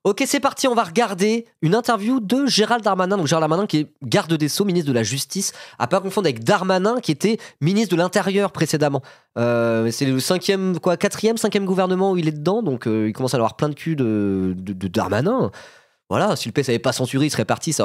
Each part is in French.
Ok, c'est parti, on va regarder une interview de Gérald Darmanin. Donc Gérald Darmanin qui est garde des Sceaux, ministre de la Justice, à pas confondre avec Darmanin qui était ministre de l'Intérieur précédemment. C'est le quatrième gouvernement où il est dedans, donc il commence à avoir plein de cul de Darmanin. Voilà, si le PS avait pas censuré, il serait parti,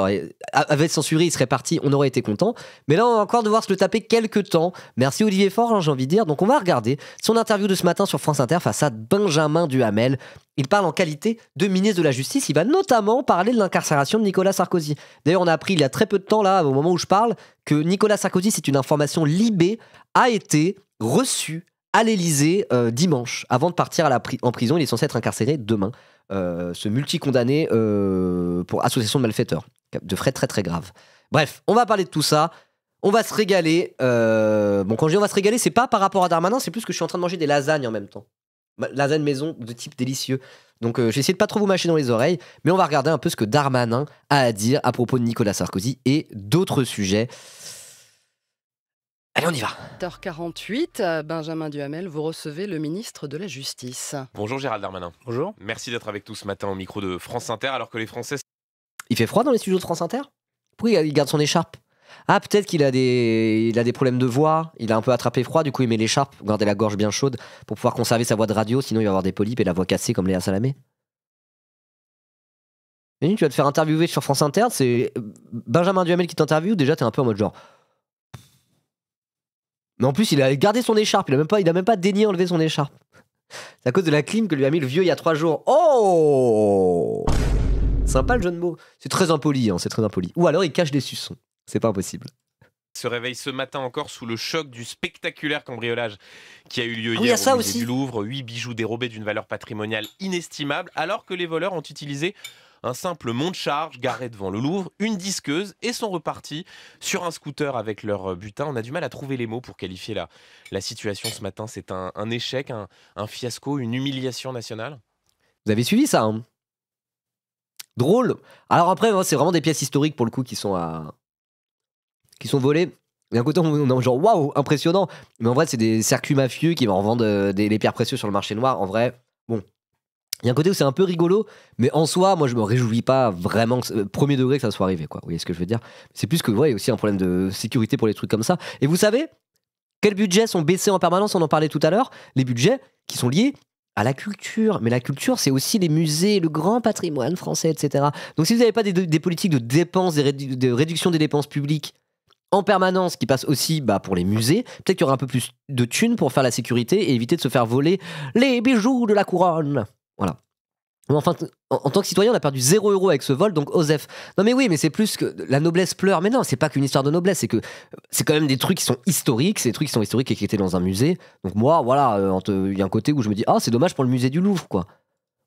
avait censuré, il serait parti, on aurait été content. Mais là, on va encore devoir se le taper quelques temps. Merci Olivier Faure, j'ai envie de dire. Donc on va regarder son interview de ce matin sur France Inter face à Benjamin Duhamel. Il parle en qualité de ministre de la Justice. Il va notamment parler de l'incarcération de Nicolas Sarkozy. D'ailleurs, on a appris il y a très peu de temps, là, au moment où je parle, que Nicolas Sarkozy, c'est une information Libé, a été reçu à l'Élysée dimanche, avant de partir en prison. Il est censé être incarcéré demain. Ce multi-condamné pour association de malfaiteurs, de faits très très graves. Bref, on va parler de tout ça. On va se régaler. Bon, quand je dis on va se régaler, c'est pas par rapport à Darmanin, c'est plus que je suis en train de manger des lasagnes en même temps. Lasagne maison de type délicieux. Donc j'ai essayé de pas trop vous mâcher dans les oreilles, mais on va regarder un peu ce que Darmanin a à dire à propos de Nicolas Sarkozy et d'autres sujets. Allez, on y va. 8h48, Benjamin Duhamel, vous recevez le ministre de la Justice. Bonjour Gérald Darmanin. Bonjour. Merci d'être avec nous ce matin au micro de France Inter alors que les Français... Il fait froid dans les studios de France Inter ? Pourquoi il garde son écharpe ? Ah, peut-être qu'il a des problèmes de voix, il a un peu attrapé froid, du coup il met l'écharpe, garder la gorge bien chaude pour pouvoir conserver sa voix de radio, sinon il va avoir des polypes et la voix cassée comme Léa Salamé. Et tu vas te faire interviewer sur France Inter, c'est Benjamin Duhamel qui t'interviewe, déjà t'es un peu en mode genre... Mais en plus il a gardé son écharpe, il a même pas daigné enlever son écharpe. C'est à cause de la clim que lui a mis le vieux il y a 3 jours. Oh, sympa le jeu de mots. C'est très impoli, hein, c'est très impoli. Ou alors il cache des suçons. C'est pas impossible. Se réveille ce matin encore sous le choc du spectaculaire cambriolage qui a eu lieu oui, hier au musée aussi. du Louvre. 8 bijoux dérobés d'une valeur patrimoniale inestimable, alors que les voleurs ont utilisé un simple monte-charge garé devant le Louvre, une disqueuse et sont repartis sur un scooter avec leur butin. On a du mal à trouver les mots pour qualifier la situation ce matin. C'est un échec, un fiasco, une humiliation nationale. Vous avez suivi ça, hein ? Drôle. Alors après, c'est vraiment des pièces historiques pour le coup qui sont volées. Et d'un côté, on est genre waouh, impressionnant. Mais en vrai, c'est des circuits mafieux qui vont revendre les pierres précieuses sur le marché noir. En vrai, bon. Il y a un côté où c'est un peu rigolo, mais en soi, moi, je me réjouis pas vraiment, premier degré, que ça soit arrivé, quoi. Vous voyez ce que je veux dire ? C'est plus que, ouais, il y a aussi un problème de sécurité pour les trucs comme ça. Et vous savez, quels budgets sont baissés en permanence ? On en parlait tout à l'heure. Les budgets qui sont liés à la culture. Mais la culture, c'est aussi les musées, le grand patrimoine français, etc. Donc si vous n'avez pas des politiques de dépenses, de réduction des dépenses publiques en permanence qui passent aussi pour les musées, peut-être qu'il y aura un peu plus de thunes pour faire la sécurité et éviter de se faire voler les bijoux de la couronne. Voilà. Enfin, en tant que citoyen, on a perdu 0 € avec ce vol, donc Osef. Non mais oui, mais c'est plus que la noblesse pleure. Mais non, c'est pas qu'une histoire de noblesse, c'est que c'est quand même des trucs qui sont historiques, c'est des trucs qui sont historiques et qui étaient dans un musée. Donc moi, voilà, il y a un côté où je me dis, c'est dommage pour le musée du Louvre, quoi.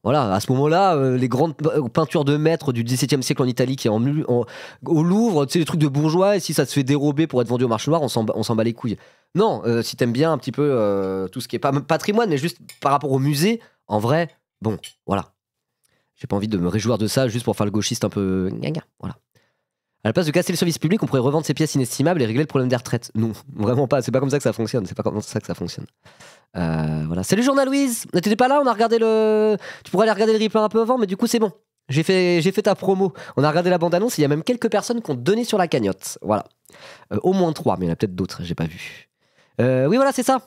Voilà, à ce moment-là, les grandes peintures de maîtres du XVIIe siècle en Italie qui est au Louvre, tu sais, les trucs de bourgeois, et si ça se fait dérober pour être vendu au marché noir, on s'en bat les couilles. Non, si t'aimes bien un petit peu tout ce qui est pas patrimoine, mais juste par rapport au musée, en vrai, bon, voilà. J'ai pas envie de me réjouir de ça juste pour faire le gauchiste un peu... Voilà. À la place de casser le service public, on pourrait revendre ces pièces inestimables et régler le problème des retraites. Non, vraiment pas. C'est pas comme ça que ça fonctionne. Voilà. Salut Journal Louise. T'étais pas là, on a regardé Tu pourrais aller regarder le replay un peu avant, mais du coup c'est bon. J'ai fait ta promo. On a regardé la bande-annonce, il y a même quelques personnes qui ont donné sur la cagnotte. Voilà. Au moins 3, mais il y en a peut-être d'autres, j'ai pas vu. Oui, voilà, c'est ça.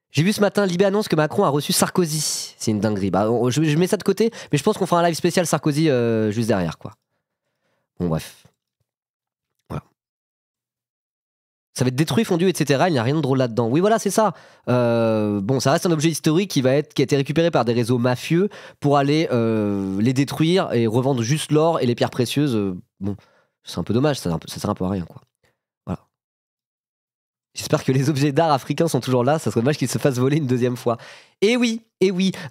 J'ai vu ce matin, Libé annonce que Macron a reçu Sarkozy. C'est une dinguerie. Je mets ça de côté, mais je pense qu'on fera un live spécial Sarkozy juste derrière, quoi. Bon, bref. Voilà. Ça va être détruit, fondu, etc. Il n'y a rien de drôle là-dedans. Oui, voilà, c'est ça. Bon, ça reste un objet historique qui a été récupéré par des réseaux mafieux pour aller les détruire et revendre juste l'or et les pierres précieuses. Bon, c'est un peu dommage, ça sert un peu à rien, quoi. J'espère que les objets d'art africains sont toujours là. Ça serait dommage qu'ils se fassent voler une deuxième fois. Et oui.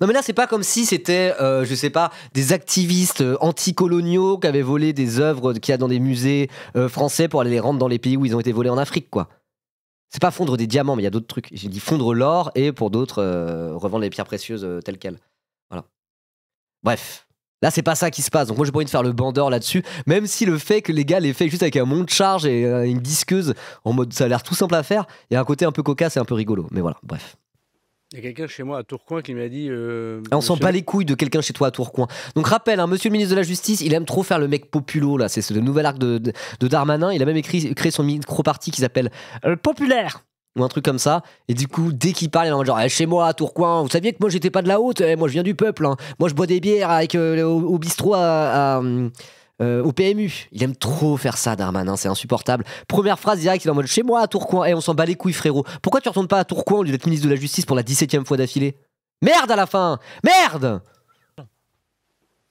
Non mais là, c'est pas comme si c'était, je sais pas, des activistes anticoloniaux qui avaient volé des œuvres qu'il y a dans des musées français pour aller les rendre dans les pays où ils ont été volés en Afrique, quoi. C'est pas fondre des diamants, mais il y a d'autres trucs. J'ai dit fondre l'or et pour d'autres, revendre les pierres précieuses telles quelles. Voilà. Bref. Là, c'est pas ça qui se passe. Donc moi, j'ai pas envie de faire le bandeur là-dessus. Même si le fait que les gars l'aient fait juste avec un monte-charge et une disqueuse, en mode ça a l'air tout simple à faire, il y a un côté un peu cocasse et un peu rigolo. Mais voilà, bref. Il y a quelqu'un chez moi à Tourcoing qui m'a dit... On s'en monsieur bat le- les couilles de quelqu'un chez toi à Tourcoing. Donc rappel, hein, monsieur le ministre de la Justice, il aime trop faire le mec populo, là. C'est le nouvel arc de Darmanin. Il a même créé son micro-parti qui s'appelle Populaire, ou un truc comme ça. Et du coup, dès qu'il parle, il est en mode genre, chez moi à Tourcoing, vous saviez que moi j'étais pas de la haute, moi je viens du peuple, hein. Moi je bois des bières avec, au bistrot au PMU. Il aime trop faire ça, Darmanin, c'est insupportable. Première phrase direct, il est en mode chez moi à Tourcoing, on s'en bat les couilles, frérot. Pourquoi tu retournes pas à Tourcoing au lieu d'être ministre de la Justice pour la 17e fois d'affilée? Merde à la fin! Merde!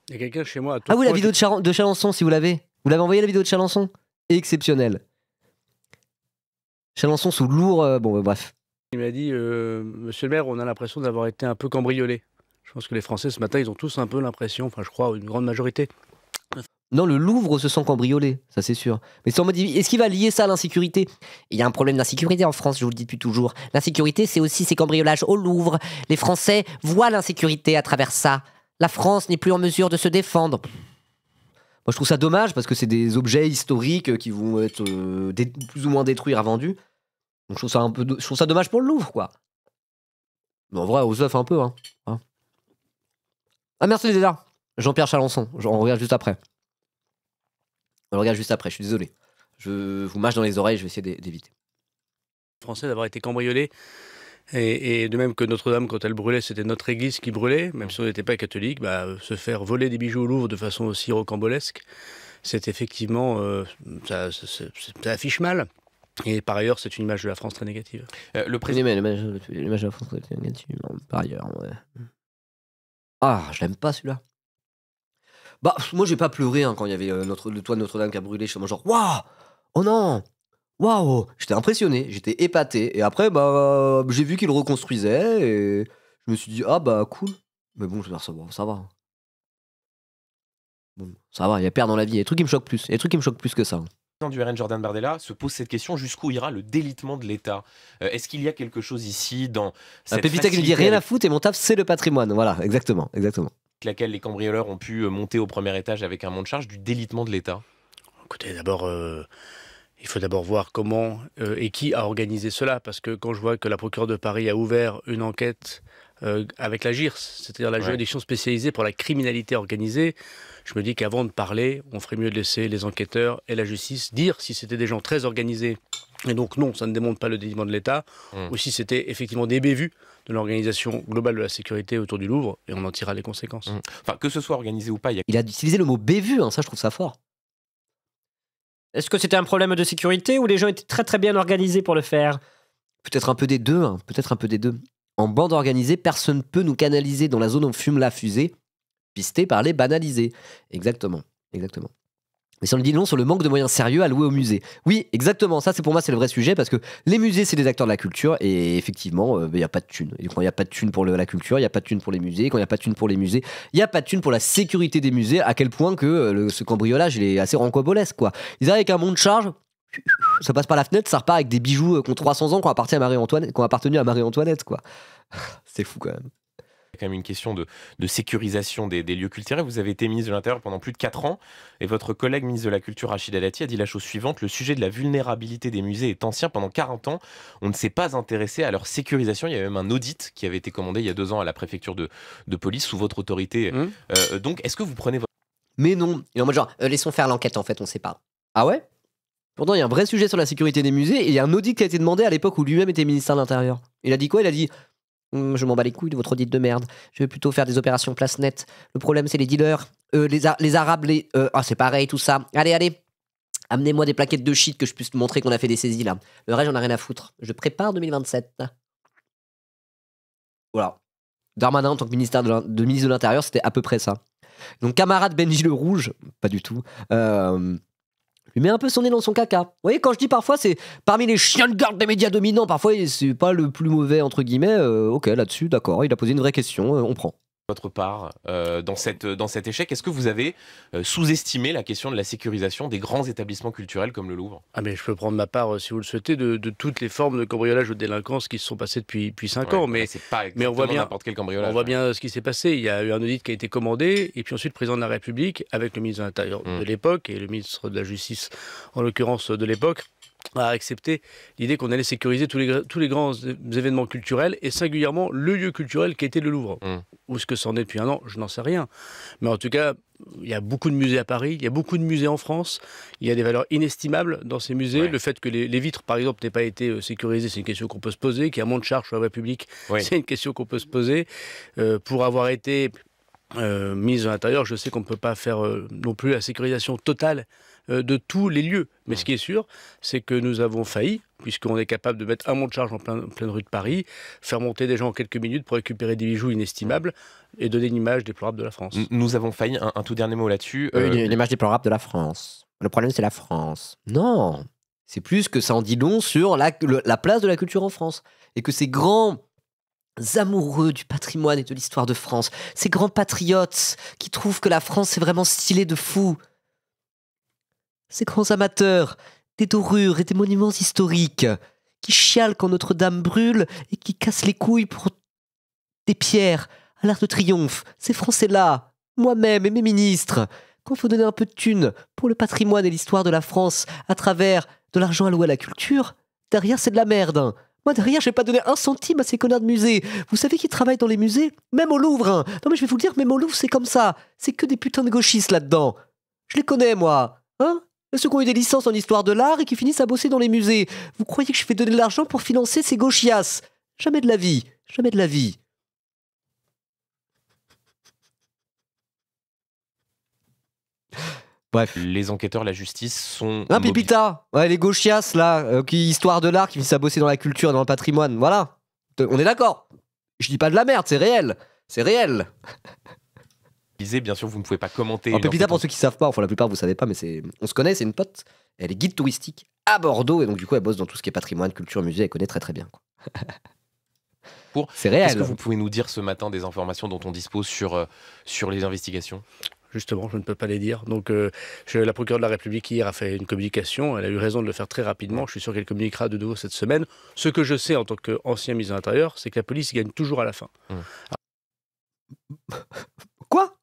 Il y a quelqu'un chez moi à Ah Tourcoing oui, la vidéo de Chalençon, si vous l'avez. Vous l'avez envoyé la vidéo de Chalençon? Exceptionnel. Chalençon sous lourd. Bon, bref. qui m'a dit monsieur le maire, on a l'impression d'avoir été un peu cambriolé. Je pense que les Français ce matin, ils ont tous un peu l'impression, enfin je crois une grande majorité. Non, le Louvre se sent cambriolé, ça c'est sûr. Mais c'est en mode, est-ce qu'il va lier ça à l'insécurité? Il y a un problème d'insécurité en France, je vous le dis depuis toujours. L'insécurité, c'est aussi ces cambriolages au Louvre. Les Français voient l'insécurité à travers ça. La France n'est plus en mesure de se défendre. Moi, je trouve ça dommage parce que c'est des objets historiques qui vont être plus ou moins détruits, vendus. Donc, je trouve ça dommage pour le Louvre, quoi. Mais en vrai, aux œufs un peu, hein. Ah, merci les là. Jean-Pierre Chalençon, on regarde juste après. On le regarde juste après, je suis désolé. Je vous mâche dans les oreilles, je vais essayer d'éviter. Français d'avoir été cambriolé. Et de même que Notre-Dame, quand elle brûlait, c'était notre église qui brûlait, même si on n'était pas catholique, se faire voler des bijoux au Louvre de façon aussi rocambolesque, c'est effectivement, ça affiche mal. Et par ailleurs, c'est une image de la France très négative. Le président... L'image de la France très négative, par ailleurs, ouais. Ah, je l'aime pas celui-là. Bah, moi j'ai pas pleuré hein, quand il y avait le toit de Notre-Dame qui a brûlé. Je suis genre, waouh! Oh non! Waouh! J'étais impressionné, j'étais épaté. Et après, bah, j'ai vu qu'il reconstruisait et je me suis dit, ah bah cool. Mais bon, je veux dire, ça va. Bon, ça va, il y a pire dans la vie. Il y a des trucs qui me choquent plus. Il y a des trucs qui me choquent plus que ça. Le président du RN, Jordan Bardella, se pose cette question, jusqu'où ira le délitement de l'État? Est-ce qu'il y a quelque chose ici dans cette Pépita qui nous dit facilité rien à avec foutre et mon taf c'est le patrimoine. Voilà, exactement. laquelle les cambrioleurs ont pu monter au premier étage avec un monte charge, du délitement de l'État? Écoutez, d'abord, il faut d'abord voir comment et qui a organisé cela, parce que quand je vois que la procureure de Paris a ouvert une enquête avec la GIRS, c'est-à-dire la juridiction spécialisée pour la criminalité organisée, je me dis qu'avant de parler, on ferait mieux de laisser les enquêteurs et la justice dire si c'était des gens très organisés. Et donc non, ça ne démontre pas le délitement de l'État, ou si c'était effectivement des bévues de l'organisation globale de la sécurité autour du Louvre, et on en tirera les conséquences. Enfin, que ce soit organisé ou pas, il y a... Il a utilisé le mot bévu, hein, ça je trouve ça fort. Est-ce que c'était un problème de sécurité ou les gens étaient très très bien organisés pour le faire? Peut-être un peu des deux, hein, peut-être un peu des deux. En bande organisée, personne ne peut nous canaliser dans la zone où fume la fusée, pisté par les banalisés. Exactement. Mais si on le dit long sur le manque de moyens sérieux alloués aux musées. Oui, exactement, ça c'est pour moi c'est le vrai sujet parce que les musées c'est des acteurs de la culture et effectivement il n'y a pas de thunes. Et quand il n'y a pas de thunes pour la culture, il n'y a pas de thunes pour les musées. Quand il n'y a pas de thunes pour les musées, il n'y a pas de thunes pour la sécurité des musées, à quel point que ce cambriolage il est assez rancobolesque quoi. Ils arrivent avec un monte charge, ça passe par la fenêtre, ça repart avec des bijoux qui ont 300 ans, qui ont appartenu à Marie-Antoinette quoi. C'est fou quand même. quand même une question de sécurisation des lieux culturels. Vous avez été ministre de l'Intérieur pendant plus de 4 ans et votre collègue ministre de la Culture, Rachida Dati, a dit la chose suivante: le sujet de la vulnérabilité des musées est ancien. Pendant 40 ans, on ne s'est pas intéressé à leur sécurisation. Il y a même un audit qui avait été commandé il y a 2 ans à la préfecture de police sous votre autorité. Donc, est-ce que vous prenez votre... Mais non. Il est en mode genre, laissons faire l'enquête en fait, on sait pas. Ah ouais? Pourtant, il y a un vrai sujet sur la sécurité des musées et il y a un audit qui a été demandé à l'époque où lui-même était ministre de l'Intérieur. Il a dit quoi? Il a dit je m'en bats les couilles de votre audit de merde. Je vais plutôt faire des opérations place nette. Le problème, c'est les dealers. Les Arabes, c'est pareil, tout ça. Allez. Amenez-moi des plaquettes de shit que je puisse te montrer qu'on a fait des saisies, là. Le reste, j'en ai rien à foutre. Je prépare 2027. Voilà. Darmanin, en tant que ministre de l'Intérieur, c'était à peu près ça. Donc, camarade Benji le Rouge, pas du tout, lui met un peu son nez dans son caca. Vous voyez, quand je dis parfois, c'est parmi les chiens de garde des médias dominants, parfois, c'est pas le plus mauvais, entre guillemets. Ok, là-dessus, d'accord, il a posé une vraie question, on prend. Votre part dans cet échec, est-ce que vous avez sous-estimé la question de la sécurisation des grands établissements culturels comme le Louvre? Ah mais je peux prendre ma part, si vous le souhaitez, de toutes les formes de cambriolage ou de délinquance qui se sont passées depuis 5 ans. Mais c'est pas on voit bien n'importe quel cambriolage. On voit bien ce qui s'est passé. Il y a eu un audit qui a été commandé, et puis ensuite le président de la République, avec le ministre de l'Intérieur de l'époque et le ministre de la Justice, en l'occurrence de l'époque, a accepté l'idée qu'on allait sécuriser tous les grands événements culturels et singulièrement le lieu culturel qui était le Louvre. Où est-ce que ça en est depuis un an, je n'en sais rien. Mais en tout cas, il y a beaucoup de musées à Paris, il y a beaucoup de musées en France, il y a des valeurs inestimables dans ces musées. Ouais. Le fait que les vitres, par exemple, n'aient pas été sécurisées, c'est une question qu'on peut se poser. Qu'il y a moins de charges sur la voie publique, c'est une question qu'on peut se poser. Pour avoir été mise à l'intérieur, je sais qu'on ne peut pas faire non plus la sécurisation totale de tous les lieux. Mais ce qui est sûr, c'est que nous avons failli, puisqu'on est capable de mettre un monte charge en pleine rue de Paris, faire monter des gens en quelques minutes pour récupérer des bijoux inestimables et donner une image déplorable de la France. Nous avons failli, un tout dernier mot là-dessus. L'image déplorable de la France. Le problème, c'est la France. Non, c'est plus que ça en dit long sur la place de la culture en France. Et que ces grands amoureux du patrimoine et de l'histoire de France, ces grands patriotes qui trouvent que la France, c'est vraiment stylé de fou, ces grands amateurs des dorures et des monuments historiques qui chialent quand Notre-Dame brûle et qui cassent les couilles pour des pierres à l'Arc de Triomphe, ces Français-là, moi-même et mes ministres, quand il faut donner un peu de thunes pour le patrimoine et l'histoire de la France à travers de l'argent alloué à la culture, derrière c'est de la merde. Hein. Moi derrière je vais pas donner un centime à ces connards de musées. Vous savez qui travaillent dans les musées? Même au Louvre. Hein. Non mais je vais vous le dire, même au Louvre c'est comme ça. C'est que des putains de gauchistes là-dedans. Je les connais moi. Hein? Ceux qui ont eu des licences en histoire de l'art et qui finissent à bosser dans les musées. Vous croyez que je vais donner de l'argent pour financer ces gauchias? Jamais de la vie. Jamais de la vie. Bref. Les enquêteurs, la justice sont... Un pipita. Ouais, les gauchias, là, qui histoire de l'art, qui finissent à bosser dans la culture et dans le patrimoine. Voilà. On est d'accord. Je dis pas de la merde, c'est réel. C'est réel. Bien sûr, vous ne pouvez pas commenter. Pépita, pour ceux qui savent pas, enfin la plupart vous savez pas, mais on se connaît, c'est une pote. Elle est guide touristique à Bordeaux et donc du coup elle bosse dans tout ce qui est patrimoine, culture, musée, elle connaît très très bien. Quoi. C'est réel. Est-ce que vous pouvez nous dire ce matin des informations dont on dispose sur les investigations? Justement, je ne peux pas les dire. Donc, la procureure de la République hier a fait une communication. Elle a eu raison de le faire très rapidement. Je suis sûr qu'elle communiquera de nouveau cette semaine. Ce que je sais en tant qu'ancien ministre de l'Intérieur, c'est que la police gagne toujours à la fin. Quoi?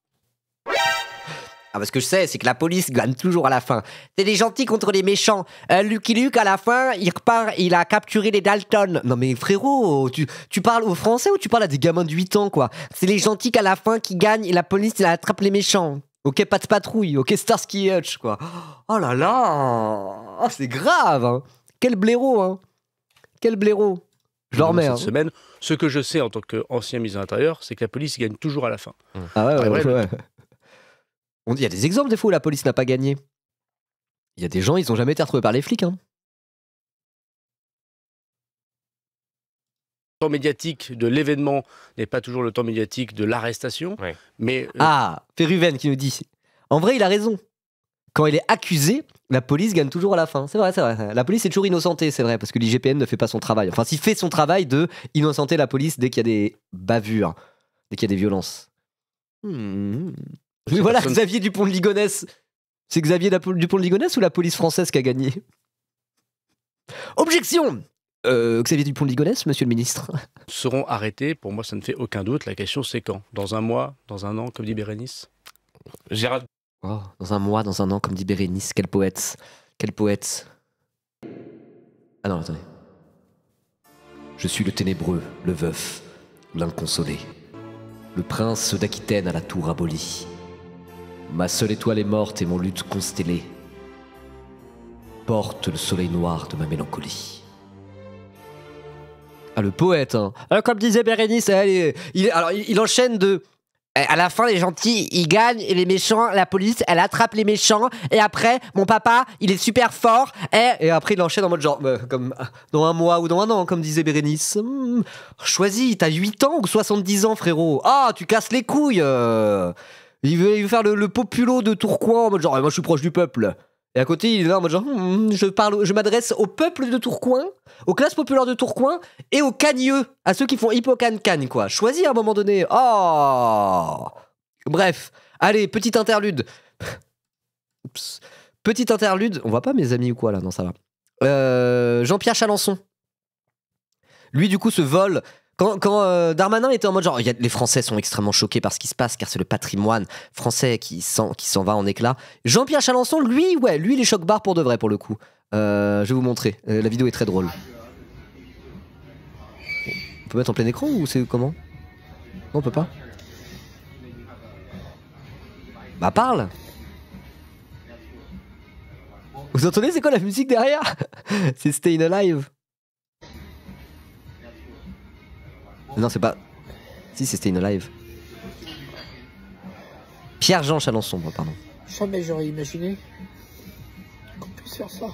Ah, parce que je sais, c'est que la police gagne toujours à la fin. C'est les gentils contre les méchants. Lucky Luke, à la fin, il repart, il a capturé les Dalton. Non mais frérot, tu parles aux Français ou tu parles à des gamins de 8 ans, quoi? C'est les gentils qu'à la fin qui gagnent et la police, elle attrape les méchants. Ok, pas de patrouille. Ok, Starsky et Hutch, quoi. Oh là là, oh, c'est grave, hein. Quel blaireau, hein. Quel blaireau. Je leur remets. Cette semaine, ce que je sais en tant qu'ancien ministre de l'Intérieur, c'est que la police gagne toujours à la fin. Ah ouais. On dit, il y a des exemples des fois où la police n'a pas gagné. Il y a des gens, ils n'ont jamais été retrouvés par les flics. Hein. Le temps médiatique de l'événement n'est pas toujours le temps médiatique de l'arrestation. Ouais. Mais Péruven qui nous dit. En vrai, il a raison. Quand il est accusé, la police gagne toujours à la fin. C'est vrai, c'est vrai. La police est toujours innocentée, c'est vrai, parce que l'IGPN ne fait pas son travail. Enfin, s'il fait son travail de innocenter la police dès qu'il y a des bavures, dès qu'il y a des violences. Mais voilà, Xavier Dupont de Ligonnès. C'est Xavier Dupont de Ligonnès ou la police française qui a gagné? Objection! Xavier Dupont de Ligonnès, monsieur le ministre. Seront arrêtés, pour moi ça ne fait aucun doute. La question c'est quand? Dans un mois? Dans un an, comme dit Bérénice? Gérald. Oh, dans un mois, dans un an, comme dit Bérénice. Quel poète. Quel poète. Ah non, attendez. Je suis le ténébreux, le veuf, l'inconsolé. Le prince d'Aquitaine à la tour abolie. Ma seule étoile est morte et mon lutte constellée porte le soleil noir de ma mélancolie. Ah, le poète, hein. Comme disait Bérénice, il enchaîne de... À la fin, les gentils, ils gagnent et les méchants, la police, elle attrape les méchants. Et après, mon papa, il est super fort. Et après, il enchaîne en mode genre, comme dans un mois ou dans un an, comme disait Bérénice. Choisis, t'as 8 ans ou 70 ans, frérot? Ah, tu casses les couilles. Il veut faire le populo de Tourcoing en mode genre, moi je suis proche du peuple. Et à côté, il est là en mode genre, je m'adresse au peuple de Tourcoing, aux classes populaires de Tourcoing et aux cagneux, à ceux qui font hippocagne, quoi. Choisis à un moment donné. Oh. Bref, allez, petite interlude. Oups. Petite interlude. On voit pas mes amis ou quoi là? Non, ça va. Jean-Pierre Chalençon. Lui, du coup, se vole. Quand Darmanin était en mode genre les Français sont extrêmement choqués par ce qui se passe car c'est le patrimoine français qui s'en va en éclats. Jean-Pierre Chalençon, lui, les choque-barres pour de vrai pour le coup. Je vais vous montrer. La vidéo est très drôle. On peut mettre en plein écran ou c'est comment? Non, on peut pas. Bah parle. Vous entendez c'est quoi la musique derrière? C'est Stayin' Alive. Non, c'est pas... Si, c'est Stayin' Alive. Pierre-Jean Chalençon, pardon. Jamais j'aurais imaginé qu'on puisse faire ça.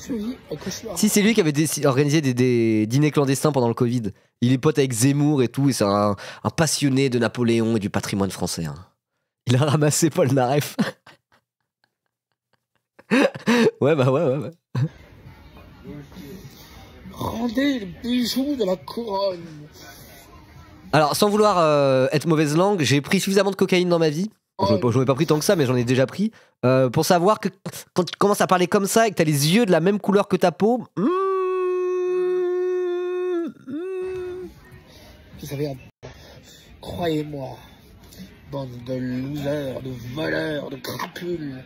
Je vis un cauchemar. Si, c'est lui qui avait organisé des dîners clandestins pendant le Covid. Il est pote avec Zemmour et tout, et c'est un passionné de Napoléon et du patrimoine français. Hein. Il a ramassé Paul Naref. Ouais. Rendez le bijou de la couronne. Alors, sans vouloir être mauvaise langue, j'ai pris suffisamment de cocaïne dans ma vie. J'en ai pas pris tant que ça, mais j'en ai déjà pris. Pour savoir que quand tu commences à parler comme ça et que t'as les yeux de la même couleur que ta peau... Vous savez, croyez-moi, bande de losers, de voleurs, de crapules.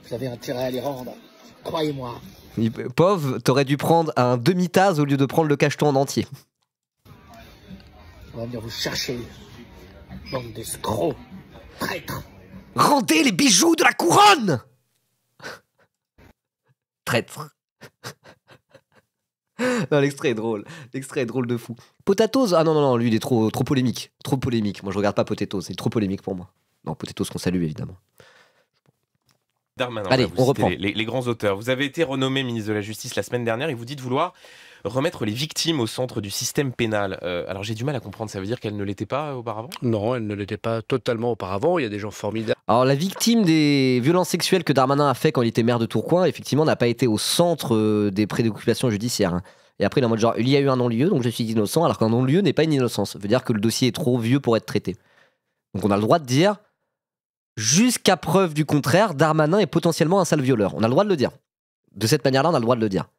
Vous avez intérêt à les rendre. Croyez-moi. Pauvre, t'aurais dû prendre un demi-tasse au lieu de prendre le cacheton en entier. On va venir vous chercher. Bande d'escrocs, traîtres. Rendez les bijoux de la couronne! Traître. Non, l'extrait est drôle. L'extrait est drôle de fou. Potatoes, ah non, lui il est trop polémique. Trop polémique. Moi je regarde pas Potatoes, c'est trop polémique pour moi. Non, Potatoes qu'on salue évidemment. Darmanin, allez, on reprend. Les grands auteurs. Vous avez été renommé ministre de la Justice la semaine dernière et vous dites vouloir remettre les victimes au centre du système pénal. Alors j'ai du mal à comprendre, ça veut dire qu'elles ne l'étaient pas auparavant? Non, elles ne l'étaient pas totalement auparavant. Il y a des gens formidables. Alors la victime des violences sexuelles que Darmanin a fait quand il était maire de Tourcoing, effectivement, n'a pas été au centre des préoccupations judiciaires. Hein. Et après, il est en mode genre, il y a eu un non-lieu, donc je suis innocent, alors qu'un non-lieu n'est pas une innocence. Ça veut dire que le dossier est trop vieux pour être traité. Donc on a le droit de dire, jusqu'à preuve du contraire, Darmanin est potentiellement un sale violeur. On a le droit de le dire. De cette manière-là, on a le droit de le dire.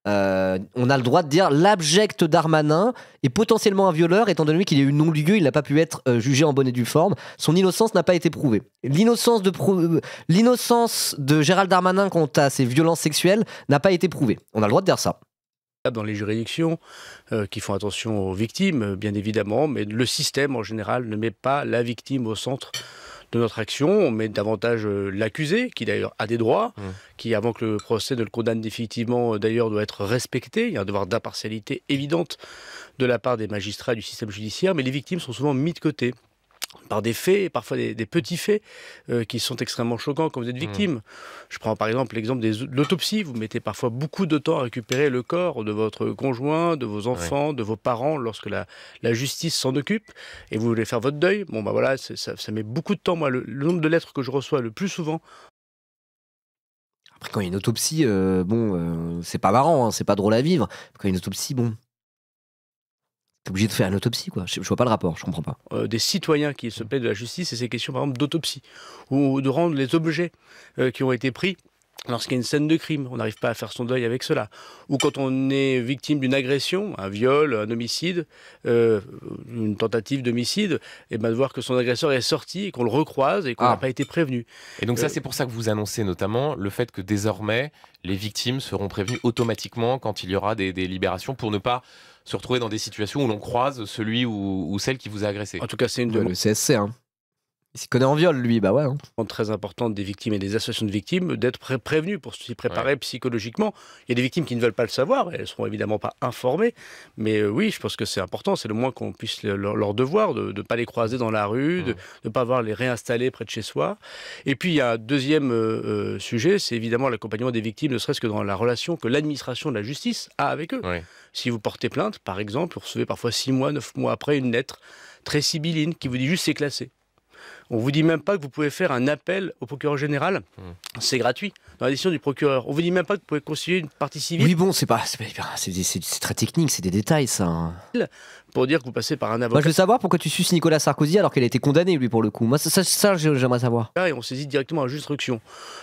On a le droit de dire l'abject Darmanin est potentiellement un violeur étant donné qu'il y a eu non-lieu, il n'a pas pu être jugé en bonne et due forme, son innocence n'a pas été prouvée. L'innocence de Gérald Darmanin quant à ses violences sexuelles n'a pas été prouvée. On a le droit de dire ça. Dans les juridictions qui font attention aux victimes, bien évidemment, mais le système en général ne met pas la victime au centre de notre action. On met davantage l'accusé, qui d'ailleurs a des droits, qui avant que le procès ne le condamne définitivement d'ailleurs doit être respecté. Il y a un devoir d'impartialité évidente de la part des magistrats du système judiciaire, mais les victimes sont souvent mises de côté par des faits, et parfois des petits faits qui sont extrêmement choquants quand vous êtes victime. Je prends par exemple l'exemple de l'autopsie. Vous mettez parfois beaucoup de temps à récupérer le corps de votre conjoint, de vos enfants, de vos parents lorsque la justice s'en occupe et vous voulez faire votre deuil. Bon bah voilà, ça met beaucoup de temps. Moi, le nombre de lettres que je reçois le plus souvent. Après quand il y a une autopsie, c'est pas marrant, hein, c'est pas drôle à vivre. Quand il y a une autopsie, bon... T'es obligé de faire une autopsie, quoi. Je vois pas le rapport, je comprends pas. Des citoyens qui se plaignent de la justice et ces questions, par exemple, d'autopsie ou de rendre les objets qui ont été pris lorsqu'il y a une scène de crime. On n'arrive pas à faire son deuil avec cela. Ou quand on est victime d'une agression, un viol, un homicide, une tentative d'homicide, et ben de voir que son agresseur est sorti et qu'on le recroise et qu'on n'a pas été prévenu. Et donc ça, c'est pour ça que vous annoncez notamment le fait que désormais, les victimes seront prévenues automatiquement quand il y aura des libérations pour ne pas se retrouver dans des situations où l'on croise celui ou celle qui vous a agressé. En tout cas, c'est une demande. Le CSC, hein. Il s'y connaît en viol, lui, bah ouais. Hein. Très importante des victimes et des associations de victimes d'être prévenues pour s'y préparer psychologiquement. Il y a des victimes qui ne veulent pas le savoir, elles ne seront évidemment pas informées, mais oui, je pense que c'est important, c'est le moins qu'on puisse leur devoir, de ne pas les croiser dans la rue, de ne pas avoir les réinstaller près de chez soi. Et puis il y a un deuxième sujet, c'est évidemment l'accompagnement des victimes, ne serait-ce que dans la relation que l'administration de la justice a avec eux. Oui. Si vous portez plainte, par exemple, vous recevez parfois 6 mois, 9 mois après une lettre très sibylline qui vous dit juste c'est classé. On ne vous dit même pas que vous pouvez faire un appel au procureur général. C'est gratuit. Dans la décision du procureur. On ne vous dit même pas que vous pouvez constituer une partie civile. Oui, bon, c'est très technique, c'est des détails, ça. Hein. Pour dire que vous passez par un avocat. Moi, je veux savoir pourquoi tu suces Nicolas Sarkozy alors qu'elle a été condamnée, lui, pour le coup. Moi, ça j'aimerais savoir. Et on saisit directement à la instruction.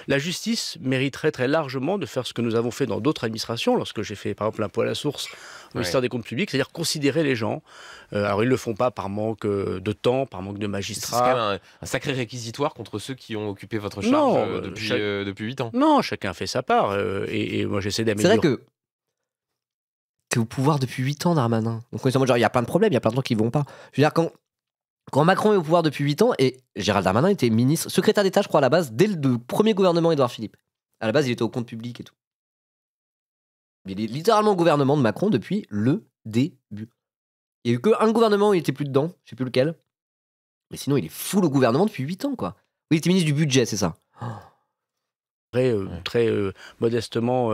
La justice mériterait très largement de faire ce que nous avons fait dans d'autres administrations, lorsque j'ai fait, par exemple, l'impôt à la source au ministère des Comptes publics, c'est-à-dire considérer les gens. Alors, ils ne le font pas par manque de temps, par manque de magistrats. C'est quand même sacré réquisitoire contre ceux qui ont occupé votre charge Non, depuis 8 ans. Non, chacun fait sa part. Et moi, j'essaie C'est d'améliorer. vrai que au pouvoir depuis 8 ans, Darmanin. Donc, on est en mode genre, il y a plein de problèmes, il y a plein de gens qui vont pas. Je veux dire, quand Macron est au pouvoir depuis 8 ans, et Gérald Darmanin était ministre, secrétaire d'État, je crois, à la base, dès le premier gouvernement Édouard Philippe. À la base, il était au compte public et tout. Il est littéralement au gouvernement de Macron depuis le début. Il n'y a eu qu'un gouvernement où il était plus dedans, je sais plus lequel. Mais sinon, il est full au gouvernement depuis 8 ans, quoi. Oui, il était ministre du budget, c'est ça. Très modestement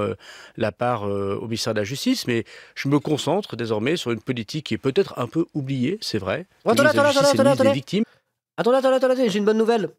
la part au ministère de la Justice, mais je me concentre désormais sur une politique qui est peut-être un peu oubliée, c'est vrai. Attendez, Le ministre de la Justice et le ministre des victimes. Attendez, j'ai une bonne nouvelle.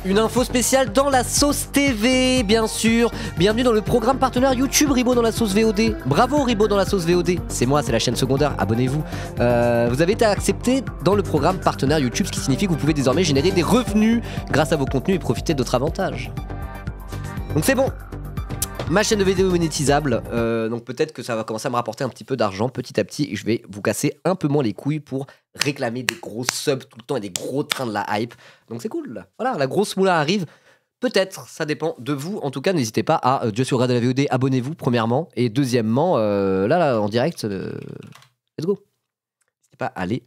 Une info spéciale dans la sauce TV, bien sûr. Bienvenue dans le programme partenaire YouTube Ribot dans la sauce VOD. Bravo Ribot dans la sauce VOD. C'est moi, c'est la chaîne secondaire, abonnez-vous. Vous avez été accepté dans le programme partenaire YouTube, ce qui signifie que vous pouvez désormais générer des revenus grâce à vos contenus et profiter d'autres avantages. Donc c'est bon. Ma chaîne de vidéo est monétisable, donc peut-être que ça va commencer à me rapporter un petit peu d'argent petit à petit et je vais vous casser un peu moins les couilles pour réclamer des gros subs tout le temps et des gros trains de la hype. Donc c'est cool. Voilà, la grosse moula arrive. Peut-être, ça dépend de vous. En tout cas, n'hésitez pas à, Dieu sur Grade de la VOD, abonnez-vous premièrement. Et deuxièmement, là, en direct, let's go. N'hésitez pas à aller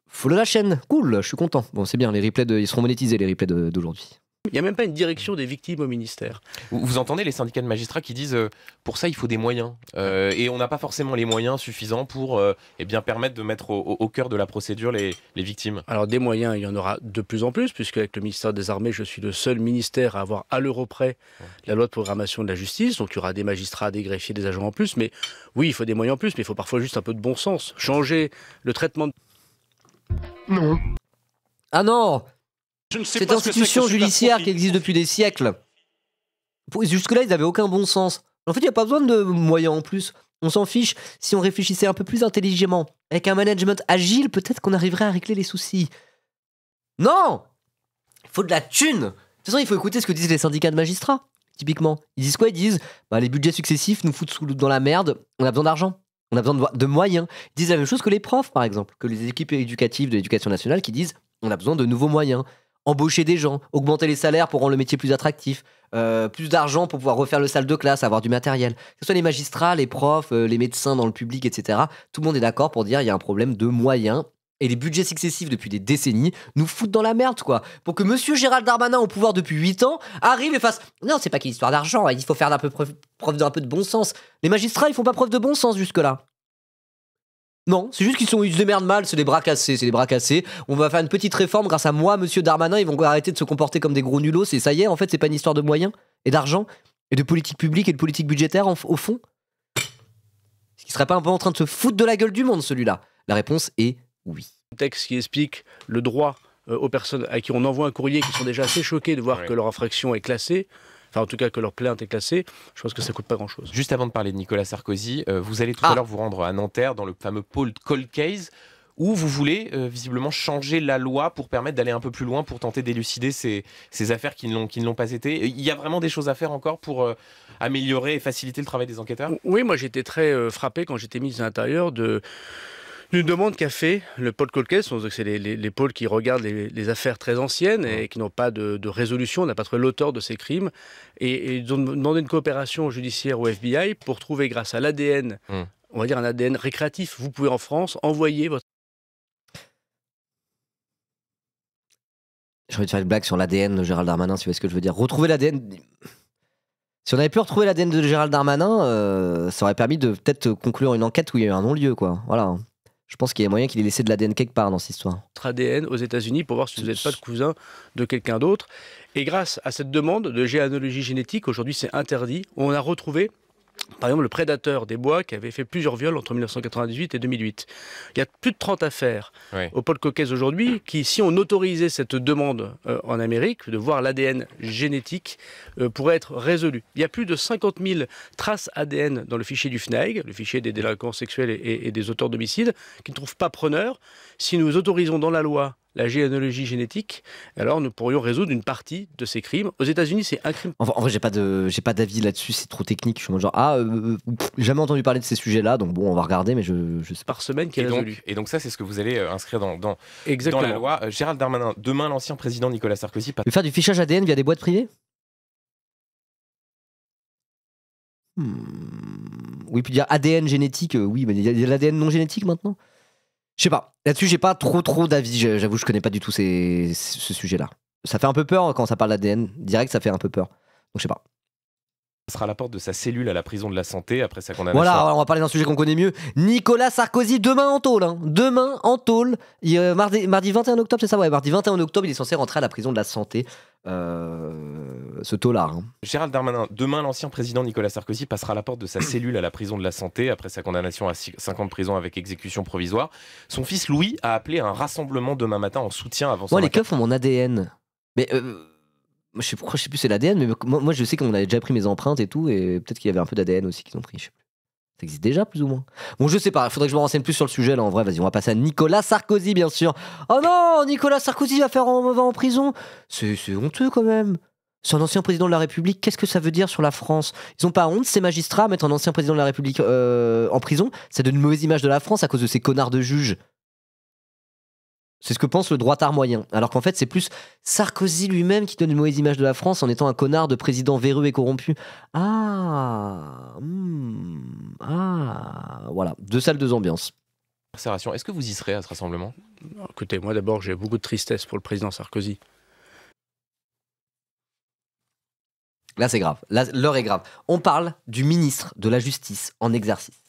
follow la chaîne. Cool, je suis content. Bon, c'est bien, les replays, ils seront monétisés, les replays d'aujourd'hui. Il n'y a même pas une direction des victimes au ministère. Vous entendez les syndicats de magistrats qui disent pour ça il faut des moyens et on n'a pas forcément les moyens suffisants pour eh bien permettre de mettre au cœur de la procédure les victimes. Alors des moyens, il y en aura de plus en plus, puisque avec le ministère des Armées, je suis le seul ministère à avoir à l'euro près la loi de programmation de la justice. Donc il y aura des magistrats, des greffiers, des agents en plus. Mais oui, il faut des moyens en plus, mais il faut parfois juste un peu de bon sens. Changer le traitement de... Non. Ah non! Je ne sais Cette pas ce que c'est que institution ce super judiciaire profit. qui existe depuis des siècles. Jusque-là, ils n'avaient aucun bon sens. En fait, il n'y a pas besoin de moyens en plus. On s'en fiche. Si on réfléchissait un peu plus intelligemment, avec un management agile, peut-être qu'on arriverait à régler les soucis. Non! Il faut de la thune! De toute façon, il faut écouter ce que disent les syndicats de magistrats, typiquement. Ils disent quoi? Ils disent les budgets successifs nous foutent dans la merde, on a besoin d'argent. On a besoin de moyens. Ils disent la même chose que les profs, par exemple, que les équipes éducatives de l'éducation nationale qui disent on a besoin de nouveaux moyens. Embaucher des gens, augmenter les salaires pour rendre le métier plus attractif, plus d'argent pour pouvoir refaire le salle de classe, avoir du matériel. Que ce soit les magistrats, les profs, les médecins dans le public, etc. Tout le monde est d'accord pour dire il y a un problème de moyens. Et les budgets successifs depuis des décennies nous foutent dans la merde, quoi. Pour que monsieur Gérald Darmanin, au pouvoir depuis 8 ans, arrive et fasse non, c'est pas qu'il y a histoire d'argent, il faut faire preuve d'un peu de bon sens. Les magistrats, ils font pas preuve de bon sens jusque-là. Non, c'est juste qu'ils se démerdent mal, c'est des bras cassés. On va faire une petite réforme grâce à moi, monsieur Darmanin, ils vont arrêter de se comporter comme des gros nulos, et ça y est, en fait, c'est pas une histoire de moyens et d'argent et de politique publique et de politique budgétaire au fond. Est-ce qu'il serait pas un peu en train de se foutre de la gueule du monde, celui-là? La réponse est oui. Un texte qui explique le droit aux personnes à qui on envoie un courrier qui sont déjà assez choquées de voir que leur infraction est classée. Enfin, en tout cas, que leur plainte est classée, je pense que ça coûte pas grand-chose. Juste avant de parler de Nicolas Sarkozy, vous allez tout à l'heure vous rendre à Nanterre dans le fameux pôle Cold Case où vous voulez visiblement changer la loi pour permettre d'aller un peu plus loin pour tenter d'élucider ces affaires qui ne l'ont pas été. Il y a vraiment des choses à faire encore pour améliorer et faciliter le travail des enquêteurs? Oui, moi j'étais très frappé quand j'étais ministre de l'Intérieur d'une demande qu'a fait le pôle Cold Case, c'est les pôles qui regardent les affaires très anciennes et qui n'ont pas de résolution, on n'a pas trouvé l'auteur de ces crimes, et ils ont demandé une coopération judiciaire au FBI pour trouver, grâce à l'ADN, on va dire un ADN récréatif, vous pouvez en France envoyer votre... J'ai envie de faire une blague sur l'ADN de Gérald Darmanin, si vous voyez ce que je veux dire. Retrouver l'ADN... Si on avait pu retrouver l'ADN de Gérald Darmanin, ça aurait permis de peut-être conclure une enquête où il y a eu un non-lieu, quoi. Voilà. Je pense qu'il y a moyen qu'il ait laissé de l'ADN quelque part dans cette histoire. Votre ADN aux États-Unis pour voir si vous n'êtes pas le cousin de quelqu'un d'autre. Et grâce à cette demande de généalogie génétique, aujourd'hui c'est interdit, on a retrouvé par exemple le prédateur des bois qui avait fait plusieurs viols entre 1998 et 2008. Il y a plus de 30 affaires au pôle Cold Case aujourd'hui qui, si on autorisait cette demande en Amérique, de voir l'ADN génétique, pourrait être résolu. Il y a plus de 50 000 traces ADN dans le fichier du FNAIG, le fichier des délinquants sexuels et des auteurs d'homicides, qui ne trouvent pas preneur. Si nous autorisons dans la loi la généalogie génétique. Alors nous pourrions résoudre une partie de ces crimes. Aux États-Unis, c'est un crime. En vrai, j'ai pas d'avis là-dessus, c'est trop technique. Je suis en mode genre, jamais entendu parler de ces sujets-là, donc bon, on va regarder, mais je sais pas. Par semaine qui est Et résolu. donc ça, c'est ce que vous allez inscrire dans Exactement. la loi. Gérald Darmanin, demain, l'ancien président Nicolas Sarkozy Tu veux faire du fichage ADN via des boîtes privées? Oui, puis dire ADN génétique, oui, mais il y a l'ADN non génétique maintenant. Je sais pas. Là-dessus, j'ai pas trop d'avis. J'avoue, je connais pas du tout ce sujet-là. Ça fait un peu peur quand ça parle d'ADN. Direct, ça fait un peu peur. Donc, je sais pas. passera à la porte de sa cellule à la prison de la Santé après sa condamnation. Voilà, on va parler d'un sujet qu'on connaît mieux. Nicolas Sarkozy, demain en tôle. Demain en tôle. Mardi 21 octobre, c'est ça? Ouais, mardi 21 octobre, il est censé rentrer à la prison de la Santé. Ce taux-là. Gérald Darmanin, demain, l'ancien président Nicolas Sarkozy passera à la porte de sa cellule à la prison de la Santé après sa condamnation à 5 ans de prison avec exécution provisoire. Son fils Louis a appelé un rassemblement demain matin en soutien avant son Moi, les keufs ont mon ADN. Mais je sais plus si c'est l'ADN, mais moi je sais qu'on avait déjà pris mes empreintes et tout, et peut-être qu'il y avait un peu d'ADN aussi qu'ils ont pris. Je sais plus. Ça existe déjà plus ou moins. Bon, je sais pas, il faudrait que je me renseigne plus sur le sujet là. En vrai, vas-y, on va passer à Nicolas Sarkozy, bien sûr. Oh non, Nicolas Sarkozy va en prison. C'est honteux quand même. C'est un ancien président de la République. Qu'est-ce que ça veut dire sur la France? Ils ont pas honte, ces magistrats, à mettre un ancien président de la République en prison? Ça donne une mauvaise image de la France à cause de ces connards de juges. C'est ce que pense le droitard moyen. Alors qu'en fait, c'est plus Sarkozy lui-même qui donne une mauvaise image de la France en étant un connard de président véreux et corrompu. Voilà. Deux salles, deux ambiances. Est-ce que vous y serez à ce rassemblement? Écoutez, moi d'abord, j'ai beaucoup de tristesse pour le président Sarkozy. Là, c'est grave. Là, l'heure est grave. On parle du ministre de la Justice en exercice.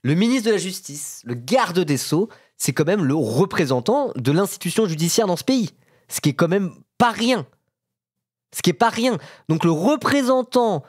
Le ministre de la Justice, le garde des Sceaux, c'est quand même le représentant de l'institution judiciaire dans ce pays. Ce qui est quand même pas rien. Donc le représentant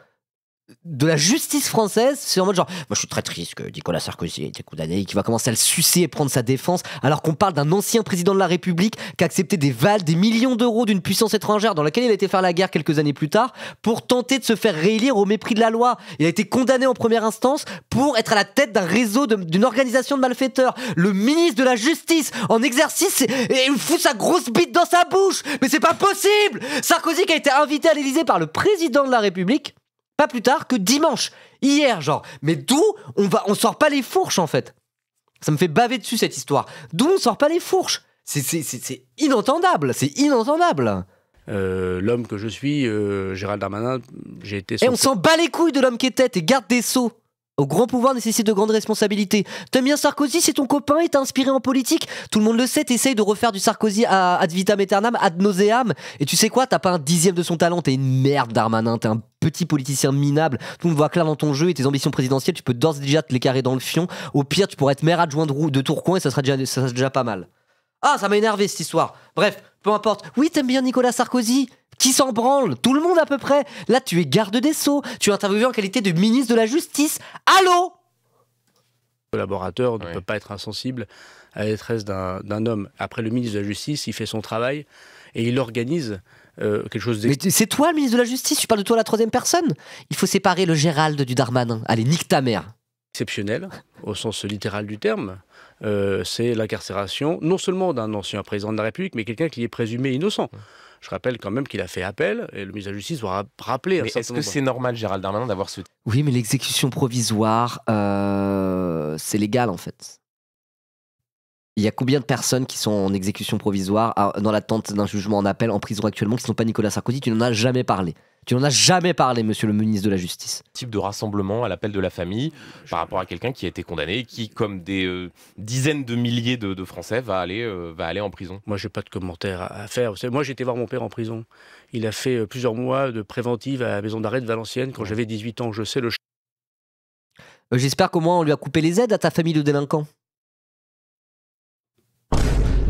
de la justice française, c'est en mode genre, moi je suis très triste que Nicolas Sarkozy ait été condamné et qu'il va commencer à le sucer et prendre sa défense, alors qu'on parle d'un ancien président de la République qui a accepté des millions d'euros d'une puissance étrangère dans laquelle il a été faire la guerre quelques années plus tard pour tenter de se faire réélire au mépris de la loi. Il a été condamné en première instance pour être à la tête d'un réseau, d'une organisation de malfaiteurs. Le ministre de la Justice en exercice, il fout sa grosse bite dans sa bouche. Mais c'est pas possible. Sarkozy qui a été invité à l'Élysée par le président de la République pas plus tard que dimanche, hier genre. Mais d'où on sort pas les fourches en fait. Ça me fait baver dessus cette histoire. D'où on sort pas les fourches? C'est inentendable, L'homme que je suis, Gérald Darmanin, j'ai été... Et on s'en bat les couilles de l'homme qui était, t'es garde des Sceaux. Au grand pouvoir nécessite de grandes responsabilités. T'aimes bien Sarkozy, c'est ton copain et t'as inspiré en politique. Tout le monde le sait, t'essayes de refaire du Sarkozy ad vitam aeternam, ad nauseam. Et tu sais quoi, t'as pas un dixième de son talent, t'es une merde Darmanin, t'es un petit politicien minable. Tout le monde voit clair dans ton jeu et tes ambitions présidentielles, tu peux d'ores et déjà te les carrer dans le fion. Au pire, tu pourrais être maire adjoint de Tourcoing et ça serait déjà pas mal. Ah, ça m'a énervé cette histoire. Bref, peu importe. Oui, t'aimes bien Nicolas Sarkozy? Qui s'en branle? Tout le monde à peu près. Là, tu es garde des Sceaux. Tu es interviewé en qualité de ministre de la Justice. Allô? Le collaborateur ne peut pas être insensible à la détresse d'un homme. Après, le ministre de la Justice, il fait son travail et il organise quelque chose... Mais c'est toi le ministre de la Justice? Tu parles de toi à la troisième personne? Il faut séparer le Gérald du Darmanin. Allez, nique ta mère. Exceptionnel, au sens littéral du terme. C'est l'incarcération, non seulement d'un ancien président de la République, mais quelqu'un qui est présumé innocent. Je rappelle quand même qu'il a fait appel, et le ministre de la Justice doit rappeler... Mais est-ce que c'est normal, Gérald Darmanin, d'avoir ce... Oui, mais l'exécution provisoire, c'est légal en fait. Il y a combien de personnes qui sont en exécution provisoire, dans l'attente d'un jugement en appel, en prison actuellement, qui ne sont pas Nicolas Sarkozy? Tu n'en as jamais parlé. Tu n'en as jamais parlé, monsieur le ministre de la Justice. Type de rassemblement à l'appel de la famille par rapport à quelqu'un qui a été condamné et qui, comme des dizaines de milliers de Français, va aller en prison. Moi, je n'ai pas de commentaire à faire. Vous savez, moi, j'ai été voir mon père en prison. Il a fait plusieurs mois de préventive à la maison d'arrêt de Valenciennes quand j'avais 18 ans. Je sais le... J'espère qu'au moins on lui a coupé les aides à ta famille de délinquants.